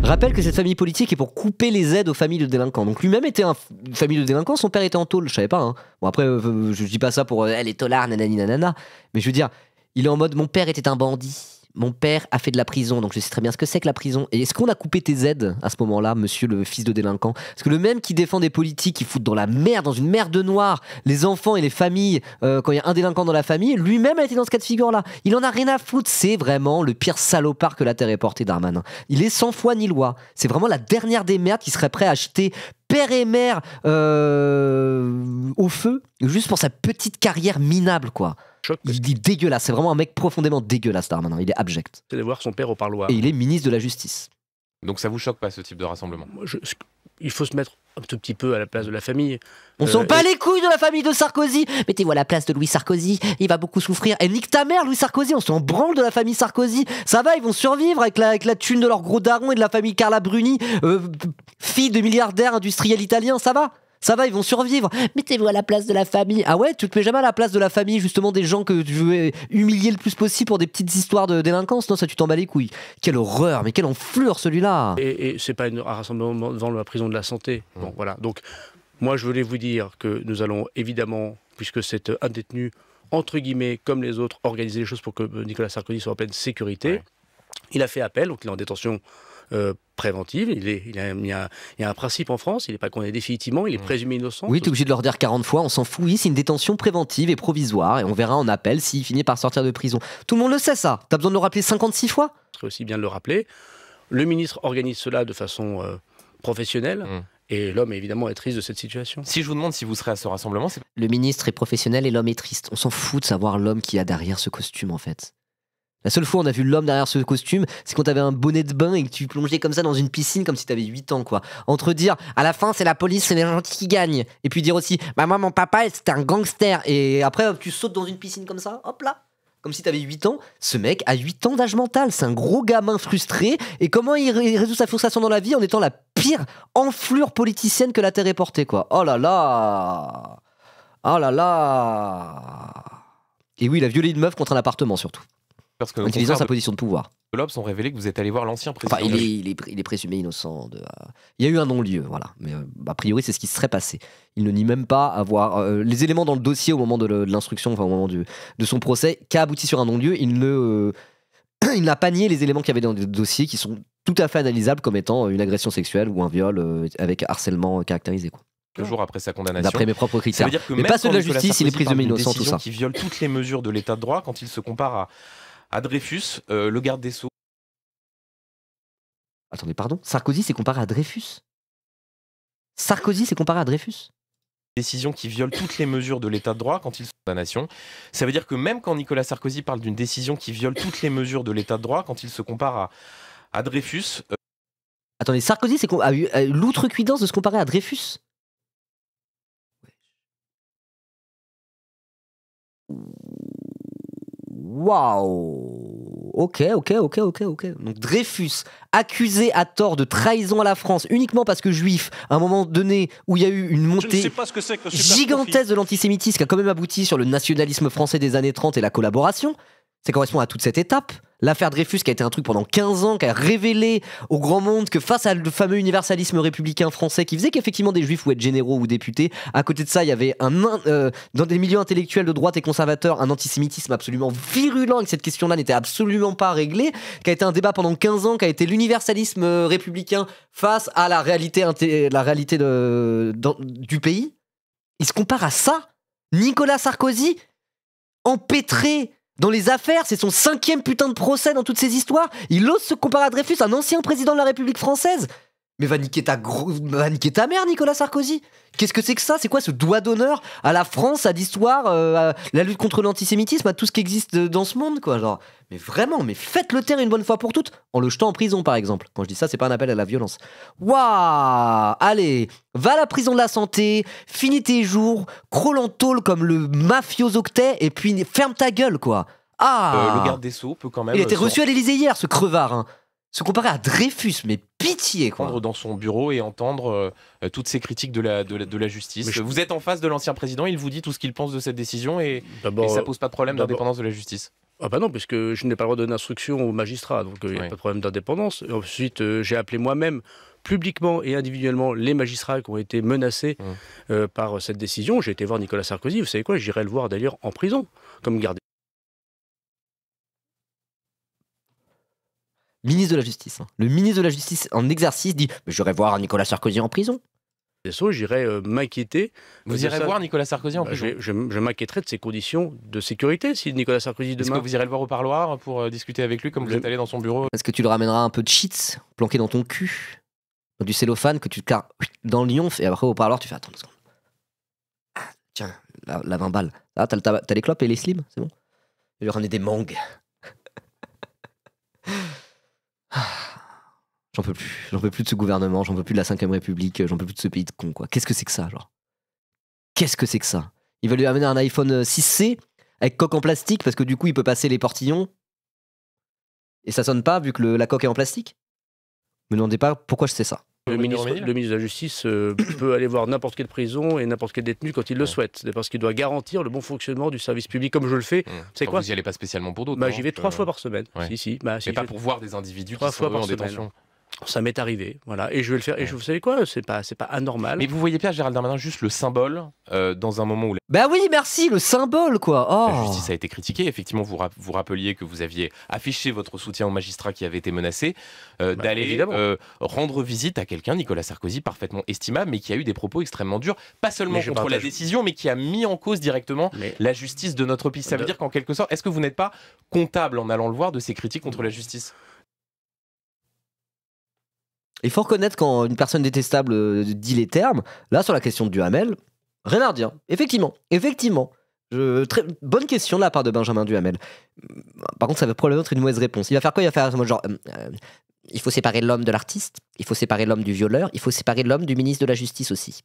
Rappelle que cette famille politique est pour couper les aides aux familles de délinquants. Donc lui-même était une famille de délinquants, son père était en tôle, je savais pas. Bon après, je dis pas ça pour les taulards, nanani nanana. Mais je veux dire, il est en mode, mon père était un bandit. mon père a fait de la prison, donc je sais très bien ce que c'est que la prison. Et est-ce qu'on a coupé tes aides à ce moment-là, monsieur le fils de délinquant? Parce que le même qui défend des politiques qui foutent dans la merde, dans une merde noire, les enfants et les familles, quand il y a un délinquant dans la famille, lui-même a été dans ce cas de figure-là. Il en a rien à foutre. C'est vraiment le pire salopard que la terre ait porté, Darmanin. Il est sans foi ni loi. C'est vraiment la dernière des merdes qui serait prêt à acheter père et mère au feu, juste pour sa petite carrière minable, quoi. Il est dégueulasse, c'est vraiment un mec profondément dégueulasse, Darmanin. Il est abject. C'est de voir son père au parloir. Et il est ministre de la Justice. Donc ça vous choque pas ce type de rassemblement? Il faut se mettre un tout petit peu à la place de la famille. On s'en bat les couilles de la famille de Sarkozy. Mettez-vous à la place de Louis Sarkozy, il va beaucoup souffrir. Et nique ta mère, Louis Sarkozy, on s'en branle de la famille Sarkozy. Ça va, ils vont survivre avec la thune de leur gros daron et de la famille Carla Bruni, fille de milliardaire industriel italien, ça va. Ça va, ils vont survivre. Mettez-vous à la place de la famille. Ah ouais, tu te mets jamais à la place de la famille, justement, des gens que tu veux humilier le plus possible pour des petites histoires de délinquance. Non, ça, tu t'en bats les couilles. Quelle horreur, mais quelle enflure, celui-là. Et c'est pas un rassemblement devant la prison de la santé. Bon, voilà. Donc, moi, je voulais vous dire que nous allons évidemment, puisque c'est un détenu, entre guillemets, comme les autres, organiser les choses pour que Nicolas Sarkozy soit en pleine sécurité. Ouais. Il a fait appel, donc il est en détention préventive. Il y a un principe en France, il n'est pas condamné définitivement, il est présumé innocent. Oui, tu es obligé de leur dire 40 fois, on s'en fout, oui, c'est une détention préventive et provisoire, et on verra en appel s'il finit par sortir de prison. Tout le monde le sait, ça. T'as besoin de le rappeler 56 fois? Ce serait aussi bien de le rappeler. Le ministre organise cela de façon professionnelle. Et l'homme, évidemment, est triste de cette situation. Si je vous demande si vous serez à ce rassemblement, c'est... Le ministre est professionnel et l'homme est triste. On s'en fout de savoir l'homme qu'il y a derrière ce costume, en fait. La seule fois où on a vu l'homme derrière ce costume, c'est quand t'avais un bonnet de bain et que tu plongeais comme ça dans une piscine comme si t'avais 8 ans, quoi. Entre dire, à la fin, c'est la police, c'est les gentils qui gagnent. Et puis dire aussi, bah moi, mon papa, c'était un gangster. Et après, tu sautes dans une piscine comme ça, hop là. Comme si t'avais 8 ans. Ce mec a 8 ans d'âge mental. C'est un gros gamin frustré. Et comment il résout sa frustration dans la vie en étant la pire enflure politicienne que la Terre ait portée, quoi. Oh là là. Oh là là. Et oui, il a violé une meuf contre un appartement, surtout. Parce que en utilisant sa position de pouvoir. L'Obs ont révélé que vous êtes allé voir l'ancien président. Enfin, il est présumé innocent. Il y a eu un non-lieu, voilà. Mais a priori, c'est ce qui serait passé. Il ne nie même pas avoir les éléments dans le dossier au moment de l'instruction, enfin au moment de son procès, qu'a abouti sur un non-lieu. Il n'a pas nié les éléments qu'il y avait dans le dossier, qui sont tout à fait analysables comme étant une agression sexuelle ou un viol avec harcèlement caractérisé, quoi. 2 jours après sa condamnation. D'après mes propres critères. Ça veut dire que mais pas ceux de la justice, il est présumé innocent, tout ça. Qui viole toutes les mesures de l'état de droit quand il se compare à Dreyfus, le garde des Sceaux. Attendez, pardon? Sarkozy s'est comparé à Dreyfus? Sarkozy s'est comparé à Dreyfus? Décision qui viole toutes les mesures de l'état de droit quand il se condamnation. Ça veut dire que même quand Nicolas Sarkozy parle d'une décision qui viole toutes les mesures de l'état de droit, quand il se compare à Dreyfus... Attendez, Sarkozy a eu l'outrecuidance de se comparer à Dreyfus? Waouh. Ok. Donc Dreyfus, accusé à tort de trahison à la France uniquement parce que juif, à un moment donné où il y a eu une montée gigantesque de l'antisémitisme qui a quand même abouti sur le nationalisme français des années 30 et la collaboration. Ça correspond à toute cette étape. L'affaire Dreyfus qui a été un truc pendant 15 ans, qui a révélé au grand monde que face à le fameux universalisme républicain français qui faisait qu'effectivement des juifs pouvaient être généraux ou députés, à côté de ça il y avait dans des milieux intellectuels de droite et conservateurs un antisémitisme absolument virulent et que cette question-là n'était absolument pas réglée, qui a été un débat pendant 15 ans, qui a été l'universalisme républicain face à la réalité du pays. Il se compare à ça. Nicolas Sarkozy, empêtré dans les affaires, c'est son 5e putain de procès dans toutes ces histoires. Il ose se comparer à Dreyfus, un ancien président de la République française. Mais va niquer ta mère, Nicolas Sarkozy. Qu'est-ce que c'est que ça? C'est quoi ce doigt d'honneur à la France, à l'histoire, à la lutte contre l'antisémitisme, à tout ce qui existe dans ce monde, quoi, genre. Mais vraiment, mais faites-le taire une bonne fois pour toutes, en le jetant en prison, par exemple. Quand je dis ça, c'est pas un appel à la violence. Waouh! Allez, va à la prison de la santé, finis tes jours, crawl en tôle comme le mafioso que t'es, et puis ferme ta gueule, quoi. Ah! Le garde des Sceaux peut quand même... Il a été reçu à l'Élysée hier, ce crevard, hein. Se comparer à Dreyfus, mais pitié, quoi. Entendre dans son bureau et entendre toutes ces critiques de la justice. Vous êtes en face de l'ancien président, il vous dit tout ce qu'il pense de cette décision et ça pose pas de problème d'indépendance de la justice. Ah bah non, parce que je n'ai pas le droit de donner d'instruction aux magistrats, donc il n'y a pas de problème d'indépendance. Ensuite, j'ai appelé moi-même publiquement et individuellement les magistrats qui ont été menacés par cette décision. J'ai été voir Nicolas Sarkozy, vous savez quoi, j'irai le voir d'ailleurs en prison, comme gardé. Ministre de la Justice. Hein. Le ministre de la Justice en exercice dit « Je vais voir Nicolas Sarkozy en prison ». J'irai m'inquiéter. Vous irez voir Nicolas Sarkozy en prison? Je m'inquiéterai de ses conditions de sécurité si Nicolas Sarkozy demain... Est-ce que vous irez le voir au parloir pour discuter avec lui comme vous êtes allé dans son bureau? Est-ce que tu le ramèneras un peu de cheats planqué dans ton cul, dans du cellophane que tu te carres dans le lymphe et après au parloir tu fais attends une seconde. Ah, tiens, la 20 balles. Ah, t'as les clopes et les slims, c'est bon. Je vais lui ramener des mangues. J'en peux plus de ce gouvernement, j'en peux plus de la 5ème République, j'en peux plus de ce pays de cons, quoi. Qu'est-ce que c'est que ça, genre? Qu'est-ce que c'est que ça? Il va lui amener un iPhone 6C avec coque en plastique parce que du coup il peut passer les portillons et ça sonne pas vu que la coque est en plastique? Me demandez pas pourquoi je sais ça. Le ministre de la Justice peut aller voir n'importe quelle prison et n'importe quel détenu quand il le souhaite. C'est parce qu'il doit garantir le bon fonctionnement du service public comme je le fais. C'est quoi? Vous n'y allez pas spécialement pour d'autres? J'y vais 3 fois par semaine. Ouais. Si, mais pas pour voir des individus qui sont en détention. Ça m'est arrivé, voilà, et je vais le faire. Et vous savez quoi, c'est pas anormal. Mais vous voyez bien, Gérald Darmanin, juste le symbole dans un moment où bah oui, merci, le symbole, quoi. Oh. La justice a été critiquée. Effectivement, vous rappeliez que vous aviez affiché votre soutien aux magistrats qui avaient été menacés d'aller rendre visite à quelqu'un, Nicolas Sarkozy, parfaitement estimable, mais qui a eu des propos extrêmement durs, pas seulement contre la décision, mais qui a mis en cause directement la justice de notre pays. Ça veut dire qu'en quelque sorte, est-ce que vous n'êtes pas comptable en allant le voir de ces critiques contre la justice? Il faut reconnaître quand une personne détestable dit les termes, là sur la question de Duhamel, rien à redire. Effectivement. Très bonne question de la part de Benjamin Duhamel. Par contre, ça va probablement être une mauvaise réponse. Il va faire quoi? Il va faire genre il faut séparer l'homme de l'artiste, il faut séparer l'homme du violeur, il faut séparer l'homme du ministre de la Justice aussi.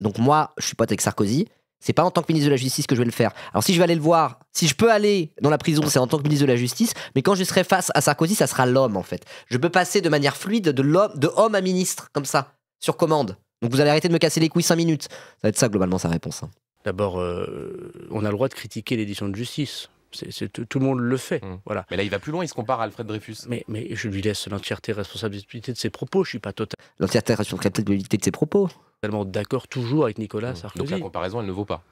Donc moi, je suis pote avec Sarkozy. C'est pas en tant que ministre de la Justice que je vais le faire. Alors si je vais aller le voir, si je peux aller dans la prison, c'est en tant que ministre de la Justice, mais quand je serai face à Sarkozy, ça sera l'homme en fait. Je peux passer de manière fluide de homme à ministre, comme ça, sur commande. Donc vous allez arrêter de me casser les couilles 5 minutes. Ça va être ça globalement sa réponse. Hein. D'abord, on a le droit de critiquer l'édition de justice. Tout le monde le fait. Voilà. Mais là, il va plus loin, il se compare à Alfred Dreyfus. Mais je lui laisse l'entièreté responsabilité de ses propos. Je suis pas l'entièreté responsabilité de ses propos. Totalement d'accord toujours avec Nicolas Sarkozy. Donc la comparaison, elle ne vaut pas.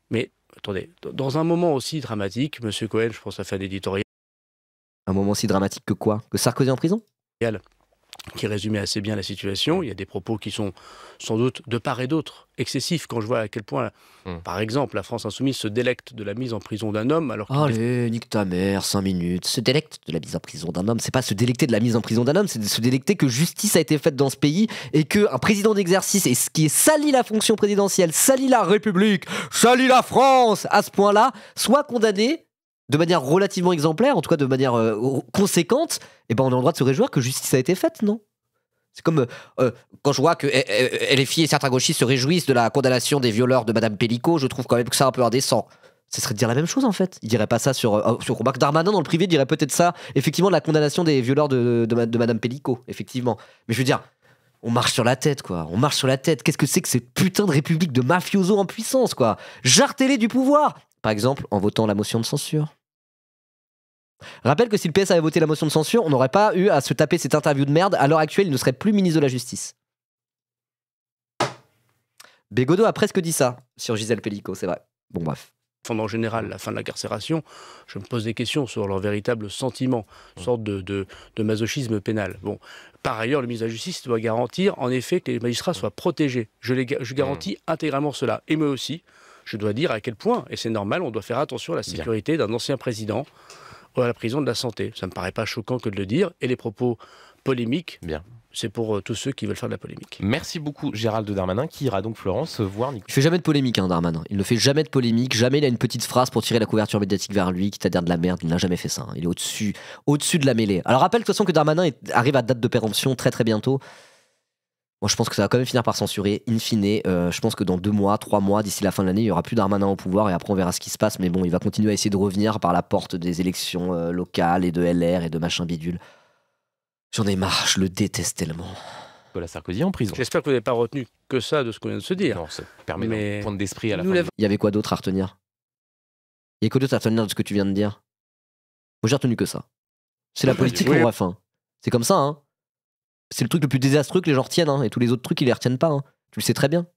Mais attendez, dans un moment aussi dramatique, M. Cohen, je pense, a fait un éditorial. Un moment aussi dramatique que quoi? Que Sarkozy en prison? Qui résumait assez bien la situation. Il y a des propos qui sont sans doute de part et d'autre excessifs quand je vois à quel point, par exemple, la France Insoumise se délecte de la mise en prison d'un homme alors qu'il... Allez, nique ta mère, 5 minutes. Se délecte de la mise en prison d'un homme. C'est pas se délecter de la mise en prison d'un homme, c'est de se délecter que justice a été faite dans ce pays et qu'un président d'exercice, et ce qui est sali la fonction présidentielle, sali la République, sali la France, à ce point-là, soit condamné de manière relativement exemplaire, en tout cas de manière conséquente, et ben on a le droit de se réjouir que justice a été faite, non? C'est comme quand je vois que LFI et certains gauchistes se réjouissent de la condamnation des violeurs de Madame Pellico, je trouve quand même que c'est un peu indécent. Ce serait de dire la même chose en fait. Il dirait pas ça sur Marc Darmanin dans le privé, dirait peut-être ça, effectivement, de la condamnation des violeurs de Madame Pellico, effectivement. Mais je veux dire, on marche sur la tête, quoi. On marche sur la tête. Qu'est-ce que c'est que cette putain de république de mafiosos en puissance, quoi? Jartez-les du pouvoir. Par exemple, en votant la motion de censure. Rappelle que si le PS avait voté la motion de censure, on n'aurait pas eu à se taper cette interview de merde. À l'heure actuelle, il ne serait plus ministre de la Justice. Bégodeau a presque dit ça sur Gisèle Pellico, c'est vrai. Bon, bref. En général, la fin de l'incarcération, je me pose des questions sur leur véritable sentiment, une sorte de masochisme pénal. Bon. Par ailleurs, le ministre de la Justice doit garantir, en effet, que les magistrats soient protégés. Je garantis intégralement cela. Et moi aussi, je dois dire à quel point, et c'est normal, on doit faire attention à la sécurité d'un ancien président à la prison de la Santé. Ça ne me paraît pas choquant que de le dire. Et les propos polémiques, c'est pour tous ceux qui veulent faire de la polémique. Merci beaucoup Gérald Darmanin, qui ira donc Florence voir Nicolas. Il fait jamais de polémique, hein, Darmanin. Il ne fait jamais de polémique. Jamais il a une petite phrase pour tirer la couverture médiatique vers lui, quitte à dire de la merde. Il n'a jamais fait ça. Hein. Il est au-dessus de la mêlée. Alors rappelle de toute façon que Darmanin arrive à date de péremption très très bientôt. Moi, je pense que ça va quand même finir par censurer, in fine. Je pense que dans 2 mois, 3 mois, d'ici la fin de l'année, il n'y aura plus Darmanin au pouvoir et après on verra ce qui se passe. Mais bon, il va continuer à essayer de revenir par la porte des élections locales et de LR et de machin bidule. J'en ai marre, je le déteste tellement. Nicolas Sarkozy en prison. J'espère que vous n'avez pas retenu que ça de ce qu'on vient de se dire. Non, ça permet un point d'esprit à la fin. Il y avait quoi d'autre à retenir? Il y a quoi d'autre à retenir de ce que tu viens de dire? Moi, j'ai retenu que ça. C'est la politique, mon ref. Hein. C'est comme ça, hein. C'est le truc le plus désastreux que les gens retiennent, hein, et tous les autres trucs, ils les retiennent pas. Hein. Tu le sais très bien.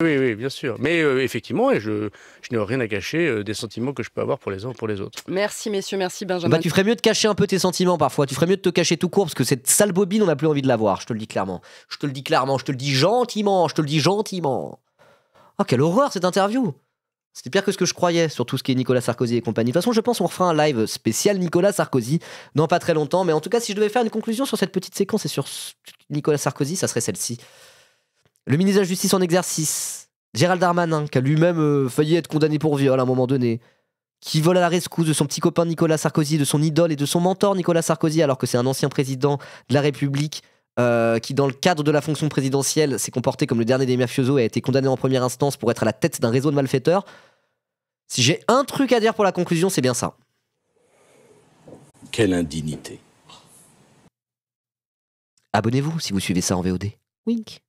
Oui, oui, bien sûr. Mais effectivement, et je n'ai rien à cacher des sentiments que je peux avoir pour les uns ou pour les autres. Merci messieurs, merci Benjamin. Bah, tu ferais mieux de cacher un peu tes sentiments parfois. Tu ferais mieux de te cacher tout court parce que cette sale bobine, on n'a plus envie de la voir. Je te le dis clairement. Je te le dis clairement. Je te le dis gentiment. Je te le dis gentiment. Oh, quelle horreur cette interview! C'était pire que ce que je croyais sur tout ce qui est Nicolas Sarkozy et compagnie. De toute façon, je pense qu'on refera un live spécial Nicolas Sarkozy dans pas très longtemps. Mais en tout cas, si je devais faire une conclusion sur cette petite séquence et sur Nicolas Sarkozy, ça serait celle-ci. Le ministre de la Justice en exercice, Gérald Darmanin, qui a lui-même failli être condamné pour viol à un moment donné, qui vole à la rescousse de son petit copain Nicolas Sarkozy, de son idole et de son mentor Nicolas Sarkozy, alors que c'est un ancien président de la République qui, dans le cadre de la fonction présidentielle, s'est comporté comme le dernier des mafiosos et a été condamné en première instance pour être à la tête d'un réseau de malfaiteurs. Si j'ai un truc à dire pour la conclusion, c'est bien ça. Quelle indignité. Abonnez-vous si vous suivez ça en VOD. Wink.